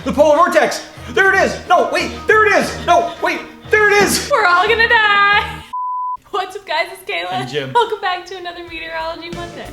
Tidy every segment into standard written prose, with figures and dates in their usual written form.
The polar vortex! There it is! No, wait, there it is! No, wait, there it is! We're all gonna die! What's up, guys? It's Kayla. And Jim. Welcome back to another Meteorology Monday.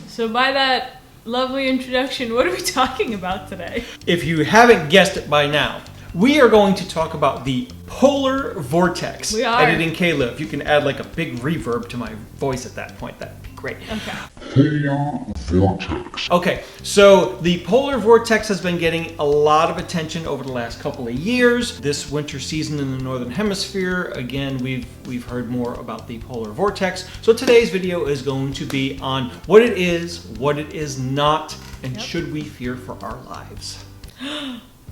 So by that lovely introduction, what are we talking about today? If you haven't guessed it by now, we are going to talk about the polar vortex. We are. Editing Kayla, if you can add like a big reverb to my voice at that point, that'd be great. Okay. Polar vortex. Okay, so the polar vortex has been getting a lot of attention over the last couple of years. This winter season in the northern hemisphere, again, we've heard more about the polar vortex. So today's video is going to be on what it is not, and should we fear for our lives.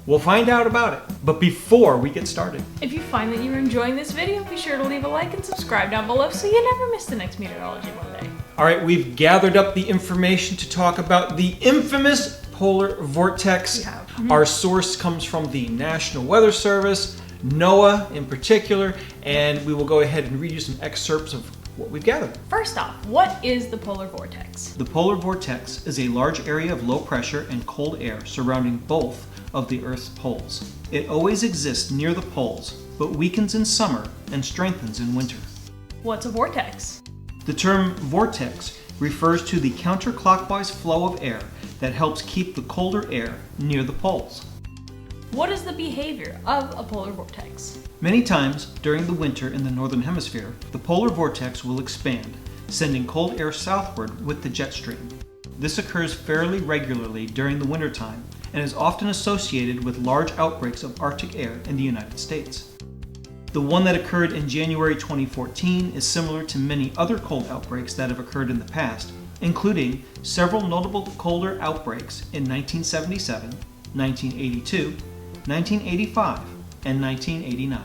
We'll find out about it. But before we get started, If you find that you're enjoying this video, be sure to leave a like and subscribe down below so you never miss the next Meteorology Monday. all right, we've gathered up the information to talk about the infamous polar vortex. We have. Our source comes from the National Weather Service, NOAA in particular, and we will go ahead and read you some excerpts of what we've gathered. First off, what is the polar vortex? The polar vortex is a large area of low pressure and cold air surrounding both of the Earth's poles. It always exists near the poles, but weakens in summer and strengthens in winter. What's a vortex? The term vortex refers to the counterclockwise flow of air that helps keep the colder air near the poles. What is the behavior of a polar vortex? Many times during the winter in the northern hemisphere, the polar vortex will expand, sending cold air southward with the jet stream. This occurs fairly regularly during the wintertime and is often associated with large outbreaks of Arctic air in the United States. The one that occurred in January 2014 is similar to many other cold outbreaks that have occurred in the past, including several notable colder outbreaks in 1977, 1982, 1985, and 1989.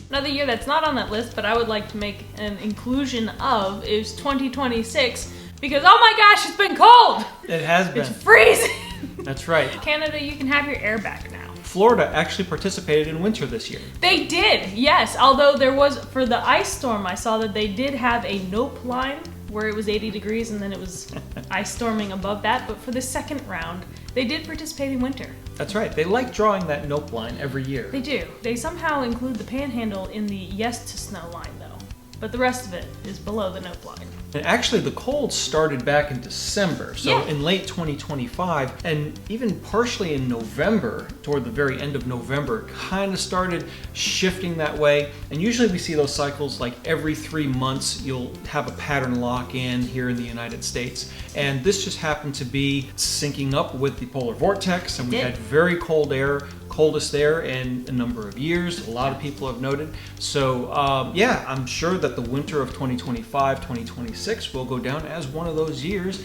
Another year that's not on that list, but I would like to make an inclusion of, is 2026, because oh my gosh, it's been cold! It has been. It's freezing! That's right. Canada, you can have your air back now. Florida actually participated in winter this year. They did, yes. Although there was, for the ice storm, I saw that they did have a nope line where it was 80 degrees and then it was ice storming above that. But for the second round, they did participate in winter. That's right. They like drawing that nope line every year. They do. They somehow include the panhandle in the yes to snow line, though. But the rest of it is below the nope line. And actually, the cold started back in December, so Yeah. in late 2025, and even partially in November, toward the very end of November, kind of started shifting that way. And usually we see those cycles like every 3 months, you'll have a pattern lock in here in the United States. And this just happened to be syncing up with the polar vortex, and we did. had very cold air, coldest air in a number of years. A lot of people have noted. So yeah, I'm sure that the winter of 2025, 2026 will go down as one of those years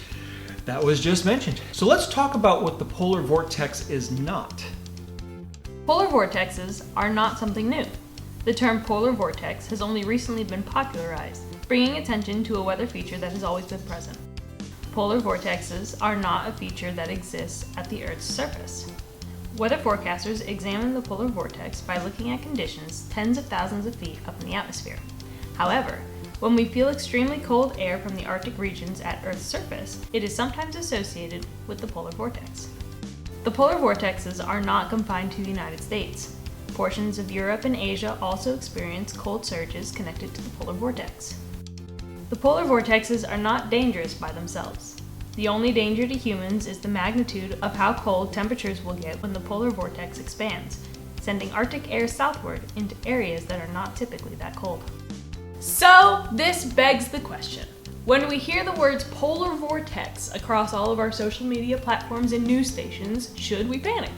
that was just mentioned. So let's talk about what the polar vortex is not. Polar vortexes are not something new. The term polar vortex has only recently been popularized, bringing attention to a weather feature that has always been present. Polar vortexes are not a feature that exists at the Earth's surface. Weather forecasters examine the polar vortex by looking at conditions tens of thousands of feet up in the atmosphere. However, when we feel extremely cold air from the Arctic regions at Earth's surface, it is sometimes associated with the polar vortex. The polar vortexes are not confined to the United States. Portions of Europe and Asia also experience cold surges connected to the polar vortex. The polar vortexes are not dangerous by themselves. The only danger to humans is the magnitude of how cold temperatures will get when the polar vortex expands, sending Arctic air southward into areas that are not typically that cold. So, this begs the question. When we hear the words polar vortex across all of our social media platforms and news stations, should we panic?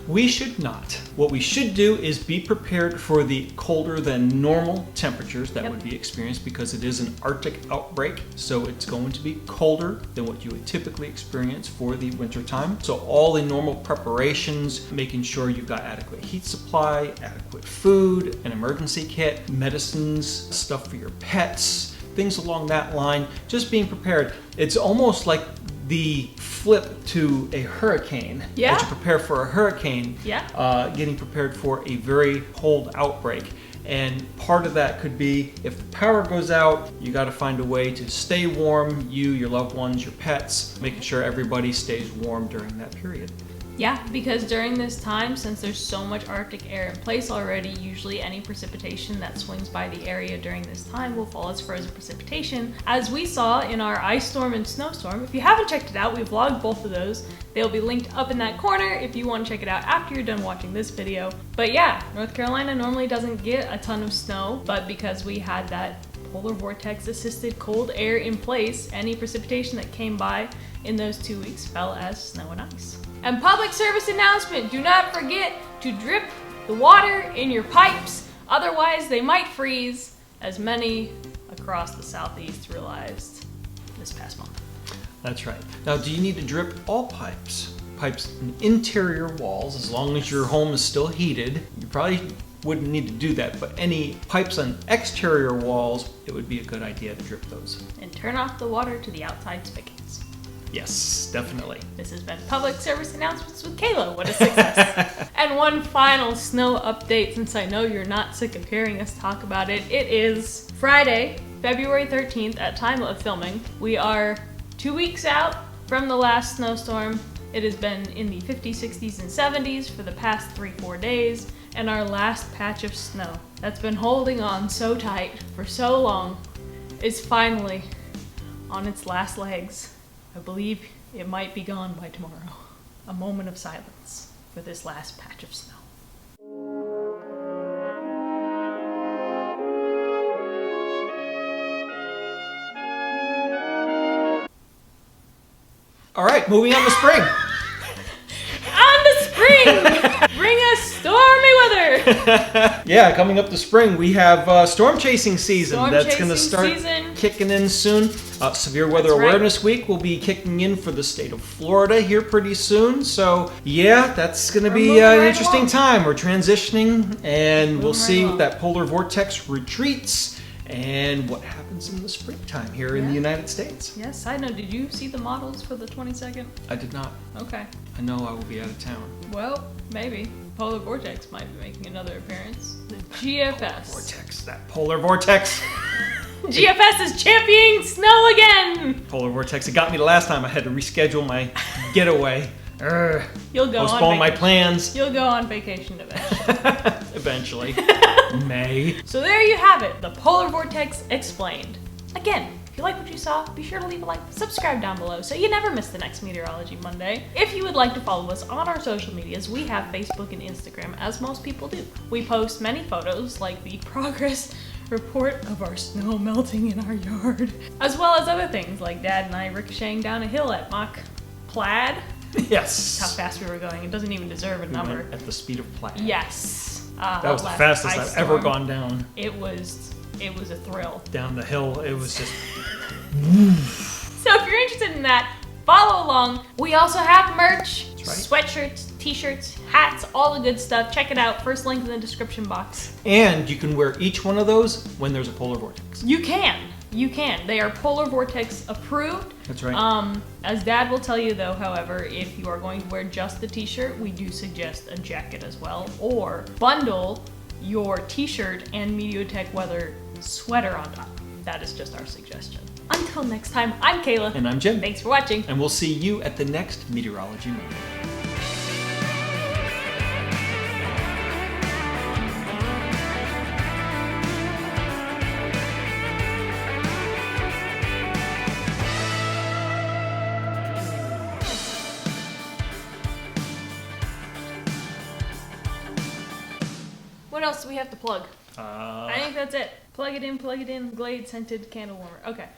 We should not. What we should do is be prepared for the colder than normal temperatures that would be experienced because it is an Arctic outbreak. So it's going to be colder than what you would typically experience for the winter time. So all the normal preparations, making sure you've got adequate heat supply, adequate food, an emergency kit, medicines, stuff for your pets, things along that line, just being prepared. It's almost like the flip to a hurricane. Yeah. As you prepare for a hurricane, getting prepared for a very cold outbreak. And part of that could be if the power goes out, you got to find a way to stay warm, you, your loved ones, your pets, making sure everybody stays warm during that period. Yeah, because during this time, since there's so much Arctic air in place already, usually any precipitation that swings by the area during this time will fall as frozen precipitation, as we saw in our ice storm and snowstorm. If you haven't checked it out, we vlogged both of those. They'll be linked up in that corner if you want to check it out after you're done watching this video. But yeah, North Carolina normally doesn't get a ton of snow, but because we had that polar vortex assisted cold air in place, any precipitation that came by in those 2 weeks fell as snow and ice. And public service announcement, do not forget to drip the water in your pipes, otherwise they might freeze, as many across the southeast realized this past month. That's right. Now, do you need to drip all pipes? Pipes in interior walls, as long as your home is still heated, you probably wouldn't need to do that, but any pipes on exterior walls, it would be a good idea to drip those. And turn off the water to the outside spigots. Yes, definitely. This has been Public Service Announcements with Kayla. What a success. And one final snow update, since I know you're not sick of hearing us talk about it. It is Friday, February 13th at time of filming. We are 2 weeks out from the last snowstorm. It has been in the 50s, 60s, and 70s for the past 3-4 days. And our last patch of snow that's been holding on so tight for so long is finally on its last legs. I believe it might be gone by tomorrow. A moment of silence for this last patch of snow. All right, moving on to spring. On to spring! Bring us stormy weather! Yeah, coming up to spring, we have storm chasing season. Storm That's going to chasing start season. kicking in soon. Severe Weather That's right. Awareness Week will be kicking in for the state of Florida here pretty soon. So yeah, that's going to be moving an right interesting along. time. We're transitioning, and we'll Moving see right if that polar vortex retreats and what happens in the springtime here in the United States. Yes, side note, did you see the models for the 22nd? I did not. Okay. I know I will be out of town. Well, maybe. Polar Vortex might be making another appearance. The GFS. Vortex, that polar vortex. GFS is championing snow again! Polar vortex. It got me the last time. I had to reschedule my getaway. You'll go Postpone on my plans. You'll go on vacation eventually. Eventually. May. So there you have it, the Polar Vortex explained. Again, if you like what you saw, be sure to leave a like, subscribe down below so you never miss the next Meteorology Monday. If you would like to follow us on our social medias, we have Facebook and Instagram, as most people do. We post many photos, like the progress report of our snow melting in our yard, as well as other things like Dad and I ricocheting down a hill at Mach Plaid. Yes. How fast we were going. It doesn't even deserve a number. At the speed of play. Yes. That was the last fastest ice I've ever storm. gone down. It was a thrill. Down the hill. It was just. So if you're interested in that, follow along. We also have merch, That's right. sweatshirts, t-shirts, hats, all the good stuff. Check it out. First link in the description box. And you can wear each one of those when there's a polar vortex. You can. They are Polar Vortex approved. That's right. As Dad will tell you though, however, if you are going to wear just the t-shirt, we do suggest a jacket as well, or bundle your t-shirt and Meteotech weather sweater on top. That is just our suggestion. Until next time, I'm Kayla. And I'm Jim. Thanks for watching. And we'll see you at the next Meteorology Monday. What else do we have to plug? I think that's it. Plug it in, Glade scented candle warmer. Okay.